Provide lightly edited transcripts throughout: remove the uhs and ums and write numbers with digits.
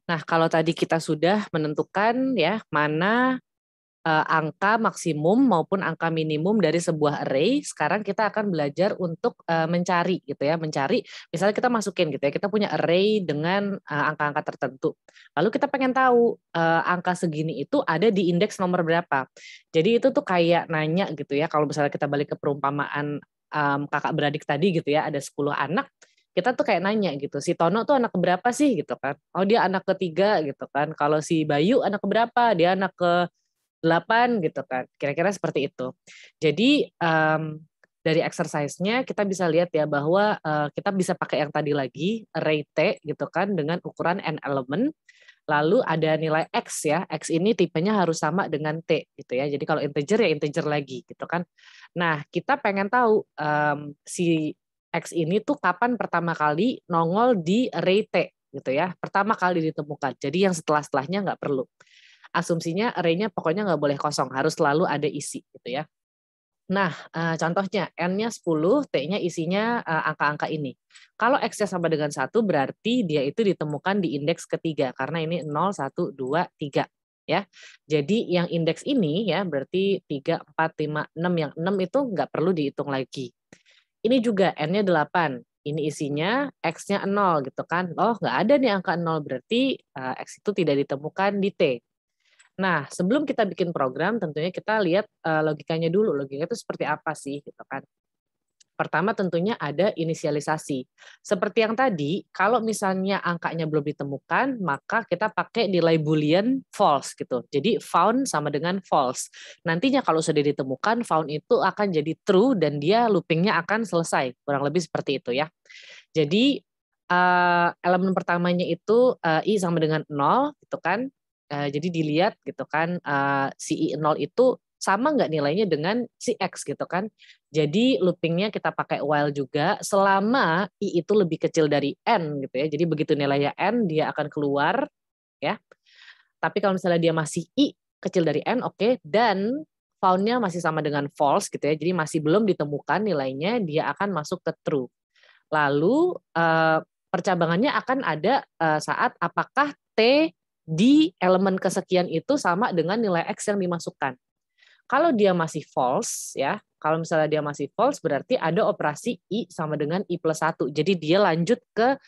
Nah, kalau tadi kita sudah menentukan ya mana angka maksimum maupun angka minimum dari sebuah array, sekarang kita akan belajar untuk mencari gitu ya, mencari misalnya kita masukin gitu ya, kita punya array dengan angka-angka tertentu. Lalu kita pengen tahu angka segini itu ada di indeks nomor berapa. Jadi itu tuh kayak nanya gitu ya, kalau misalnya kita balik ke perumpamaan kakak beradik tadi gitu ya, ada 10 anak, kita tuh kayak nanya gitu, si Tono tuh anak keberapa sih gitu kan? Oh dia anak ketiga gitu kan. Kalau si Bayu anak keberapa? Dia anak ke 8 gitu kan. Kira-kira seperti itu. Jadi dari exercise-nya kita bisa lihat ya bahwa kita bisa pakai yang tadi lagi, array T gitu kan dengan ukuran n element. Lalu ada nilai X ya. X ini tipenya harus sama dengan T gitu ya. Jadi kalau integer ya integer lagi gitu kan. Nah, kita pengen tahu si X ini tuh kapan pertama kali nongol di array T gitu ya. Pertama kali ditemukan. Jadi yang setelah-setelahnya nggak perlu. Asumsinya array-nya pokoknya nggak boleh kosong, harus selalu ada isi gitu ya. Nah, contohnya N-nya 10, T-nya isinya angka-angka ini. Kalau X-nya sama dengan 1 berarti dia itu ditemukan di indeks ketiga, karena ini 0, 1, 2, 3. Ya. Jadi yang indeks ini ya berarti 3, 4, 5, 6. Yang 6 itu nggak perlu dihitung lagi. Ini juga N-nya 8. Ini isinya X-nya 0 gitu kan. Oh, nggak ada nih angka 0, berarti X itu tidak ditemukan di T. Nah, sebelum kita bikin program, tentunya kita lihat logikanya dulu. Logikanya itu seperti apa sih, gitu kan? Pertama tentunya ada inisialisasi. Seperti yang tadi, kalau misalnya angkanya belum ditemukan, maka kita pakai nilai boolean false gitu. Jadi found sama dengan false. Nantinya kalau sudah ditemukan, found itu akan jadi true dan dia loopingnya akan selesai. Kurang lebih seperti itu ya. Jadi elemen pertamanya itu i sama dengan 0 gitu kan. Jadi dilihat gitu kan si i 0 itu sama nggak nilainya dengan si x gitu kan. Jadi loopingnya kita pakai while juga selama i itu lebih kecil dari n gitu ya. Jadi begitu nilainya n dia akan keluar ya. Tapi kalau misalnya dia masih i kecil dari n oke, dan found-nya masih sama dengan false gitu ya. Jadi masih belum ditemukan nilainya, dia akan masuk ke true. Lalu percabangannya akan ada saat apakah T di elemen kesekian itu sama dengan nilai X yang dimasukkan. Kalau dia masih false ya, kalau misalnya dia masih false berarti ada operasi I sama dengan I plus 1. Jadi dia lanjut ke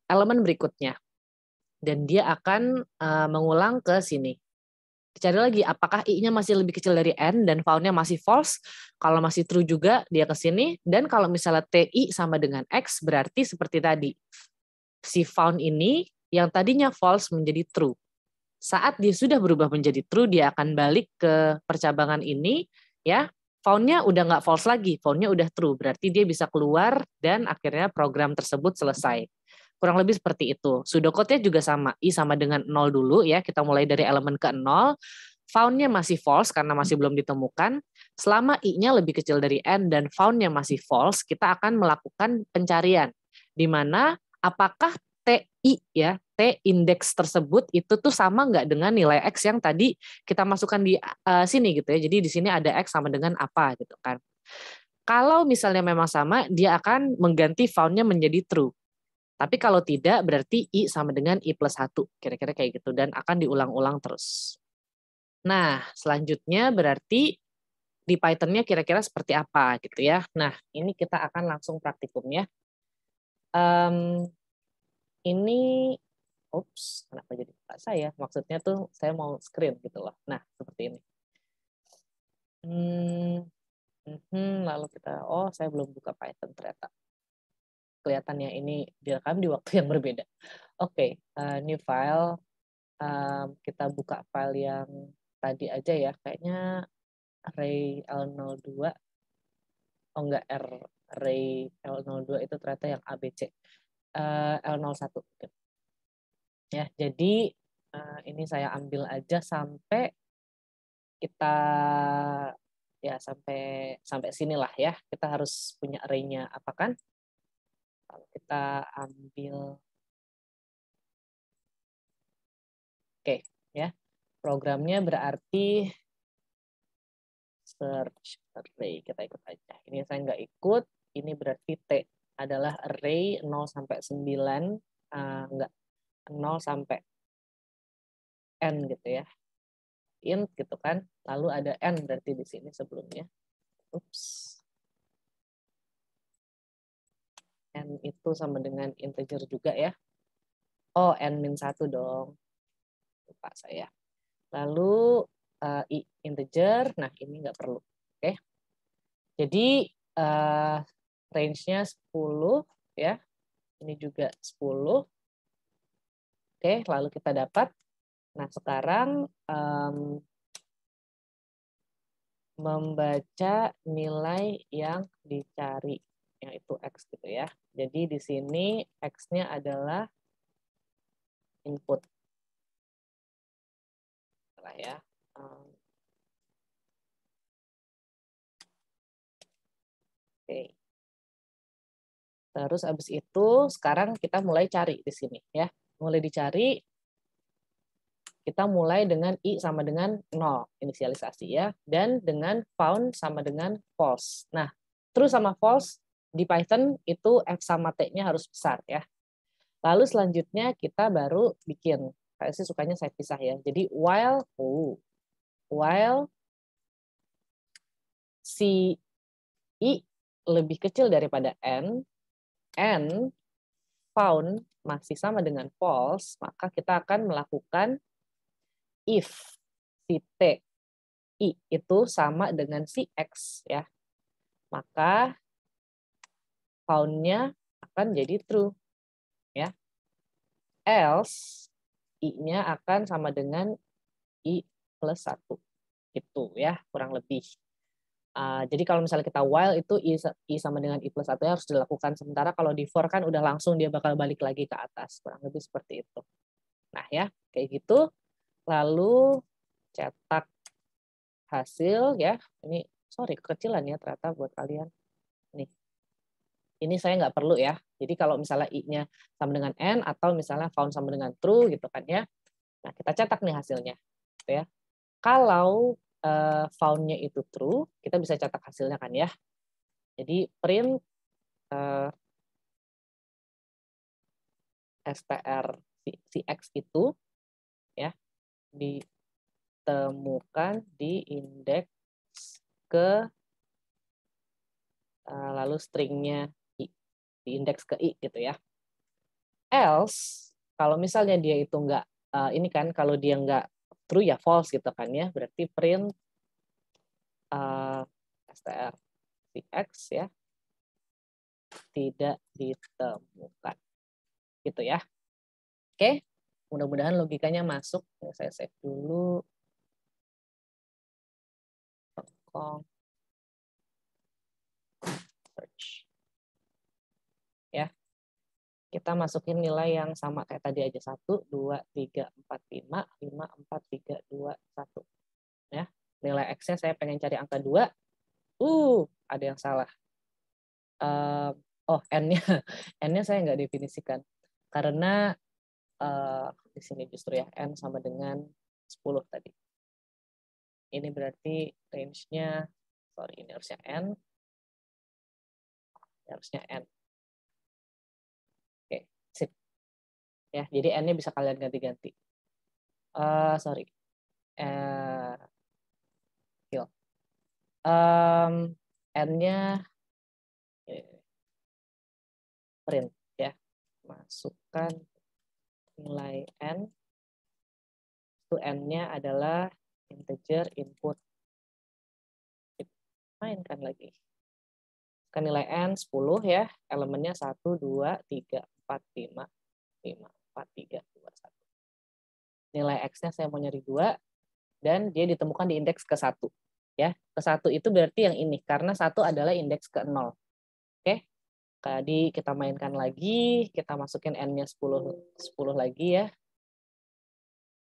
elemen berikutnya. Dan dia akan mengulang ke sini. Cari lagi apakah i-nya masih lebih kecil dari n dan found-nya masih false. Kalau masih true juga dia ke sini, dan kalau misalnya ti sama dengan x berarti seperti tadi. Si found ini yang tadinya false menjadi true. Saat dia sudah berubah menjadi true, dia akan balik ke percabangan ini ya. Found-nya udah nggak false lagi, found-nya udah true. Berarti dia bisa keluar dan akhirnya program tersebut selesai. Kurang lebih seperti itu. Pseudocode-nya juga sama. I sama dengan 0 dulu ya. Kita mulai dari elemen ke 0. Found-nya masih false karena masih belum ditemukan. Selama I-nya lebih kecil dari N dan found-nya masih false, kita akan melakukan pencarian. Di mana apakah TI ya, T indeks tersebut itu tuh sama nggak dengan nilai X yang tadi kita masukkan di sini gitu ya. Jadi di sini ada X sama dengan apa gitu kan. Kalau misalnya memang sama, dia akan mengganti found-nya menjadi true. Tapi kalau tidak, berarti I sama dengan I plus 1. Kira-kira kayak gitu. Dan akan diulang-ulang terus. Nah, selanjutnya berarti di Python-nya kira-kira seperti apa gitu ya. Nah, ini kita akan langsung praktikum ya. Ini, kenapa jadi buka saya? Maksudnya tuh saya mau screen gitu loh. Nah, seperti ini. Lalu kita, saya belum buka Python ternyata. Kelihatannya ini direkam di waktu yang berbeda. Oke, new file. Kita buka file yang tadi aja ya. Kayaknya array L02. Oh enggak, array L02 itu ternyata yang ABC. L01. Ya, jadi ini saya ambil aja sampai kita ya sampai sinilah ya. Kita harus punya array-nya apa kan? Kalau kita ambil oke ya. Programnya berarti search array, kita ikut aja. Ini saya nggak ikut, ini berarti T adalah array 0 sampai 9, enggak. 0 sampai N gitu ya. Int gitu kan. Lalu ada N berarti di sini sebelumnya. Ups. N itu sama dengan integer juga ya. Oh, N-1 dong. Lupa saya. Lalu I integer, nah ini nggak perlu. Oke. Jadi range-nya 10 ya. Ini juga 10. Oke, lalu kita dapat. Nah, sekarang membaca nilai yang dicari, yaitu X gitu ya. Jadi di sini X-nya adalah input. Ya. Oke. Terus habis itu sekarang kita mulai cari di sini ya. Mulai dicari, kita mulai dengan I sama dengan 0 inisialisasi ya, dan dengan found sama dengan false. Nah, true sama false di Python itu F sama T-nya harus besar ya. Lalu selanjutnya kita baru bikin, saya sih sukanya saya pisah ya. Jadi while si I lebih kecil daripada N found masih sama dengan false, maka kita akan melakukan if si T I itu sama dengan si X ya. Maka found-nya akan jadi true ya. Else I-nya akan sama dengan I plus 1. Itu ya, kurang lebih. Jadi kalau misalnya kita while itu I sama dengan I plus 1 harus dilakukan. Sementara kalau di for kan udah langsung dia bakal balik lagi ke atas. Kurang lebih seperti itu. Nah ya, kayak gitu. Lalu cetak hasil ya. Ini sorry kekecilan ya ternyata buat kalian. Nih. Ini saya nggak perlu ya. Jadi kalau misalnya I-nya sama dengan N atau misalnya found sama dengan true gitu kan ya. Nah, kita cetak nih hasilnya. Gitu ya. Kalau found-nya itu true, kita bisa cetak hasilnya kan ya. Jadi print str si X itu ya ditemukan di indeks ke lalu stringnya I, di indeks ke I gitu ya. Else kalau misalnya dia itu enggak ini kan kalau dia enggak true ya false gitu kan ya, berarti print str si X ya tidak ditemukan gitu ya. Oke, mudah-mudahan logikanya masuk. Saya save dulu. Search. Ya. Kita masukin nilai yang sama kayak tadi aja. 1, 2, 3, 4, 5, 5, 4, 3, 2, 1. Ya. Nilai X-nya saya pengen cari angka 2. Ada yang salah. N-nya. N-nya saya nggak definisikan. Karena di sini justru ya, N sama dengan 10 tadi. Ini berarti range-nya, sorry, ini harusnya N. Harusnya N. Oke, sip. Ya, jadi N-nya bisa kalian ganti-ganti. Sorry. N-nya print ya. Masukkan nilai N. Itu N-nya adalah integer input. Mainkan lagi. Kan nilai N 10 ya, elemennya 1, 2, 3, 4, 5, 5, 4, 3, 2, 1. Nilai X-nya saya mau nyari 2, dan dia ditemukan di indeks ke-1. Ya, ke-1 itu berarti yang ini, karena 1 adalah indeks ke-0. Oke, tadi kita mainkan lagi, kita masukin N-nya 10 lagi ya.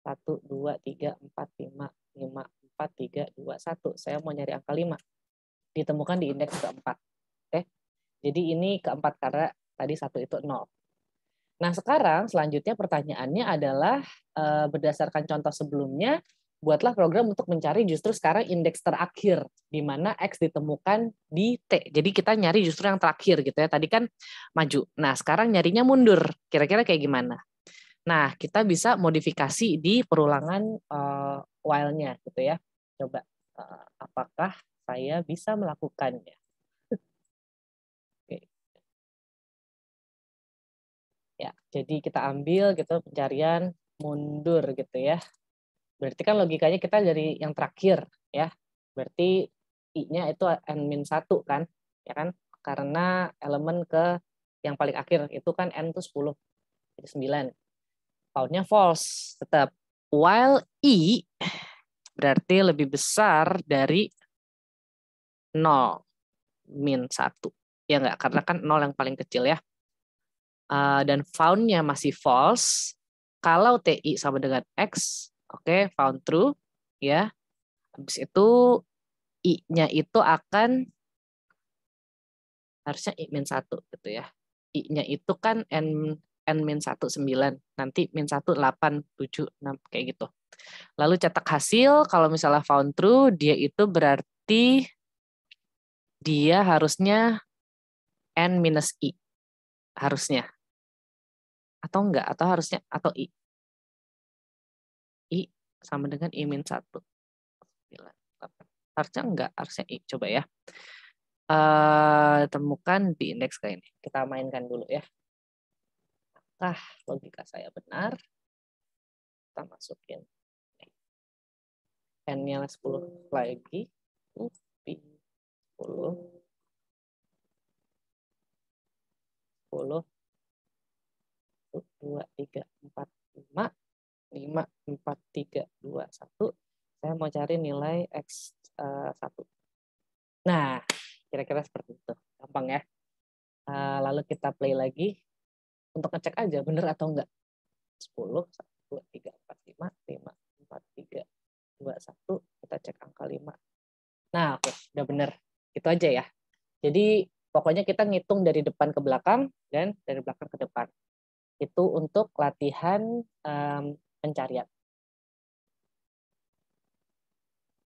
1, 2, 3, 4, 5, 5, 4, 3, 2, 1. Saya mau nyari angka 5. Ditemukan di indeks ke-4. Oke. Jadi ini ke-4 karena tadi 1 itu 0. Nah, sekarang selanjutnya pertanyaannya adalah berdasarkan contoh sebelumnya, buatlah program untuk mencari justru sekarang indeks terakhir di mana X ditemukan di T. Jadi kita nyari justru yang terakhir gitu ya. Tadi kan maju. Nah, sekarang nyarinya mundur. Kira-kira kayak gimana? Nah, kita bisa modifikasi di perulangan while-nya gitu ya. Coba apakah saya bisa melakukannya? Oke. Ya, jadi kita ambil gitu pencarian mundur gitu ya. Berarti kan logikanya kita dari yang terakhir ya. Berarti I-nya itu N-1 kan? Ya kan? Karena elemen ke yang paling akhir itu kan N itu 10. Jadi 9. Found-nya false tetap. While I berarti lebih besar dari 0 min 1. Ya enggak? Karena kan 0 yang paling kecil ya. Dan found-nya masih false. Kalau TI sama dengan X, oke, found true. Ya. Habis itu I-nya itu akan harusnya I-1 gitu ya. I-nya itu kan N-1 9. Nanti -1 8, 7, 6 kayak gitu. Lalu cetak hasil, kalau misalnya found true, dia itu berarti dia harusnya N-I. Harusnya. Atau enggak, atau harusnya, atau I. I sama dengan I-1. Harusnya enggak, harusnya I. Coba ya. Temukan di indeks kayak ini. Kita mainkan dulu ya. Apakah logika saya benar? Kita masukin N-nya 10 lagi. 10. 10. 2, 3, 4, 5. 5, 4, 3, 2, 1. Saya mau cari nilai X1. Nah, kira-kira seperti itu. Gampang ya. Lalu kita play lagi. Untuk ngecek aja bener atau enggak. 10, 1, 2, 3, 4, 5, 5, 4, 3, 2, 1. Kita cek angka 5. Nah, oke, udah bener. Itu aja ya. Jadi, pokoknya kita ngitung dari depan ke belakang dan dari belakang ke depan. Itu untuk latihan pencarian.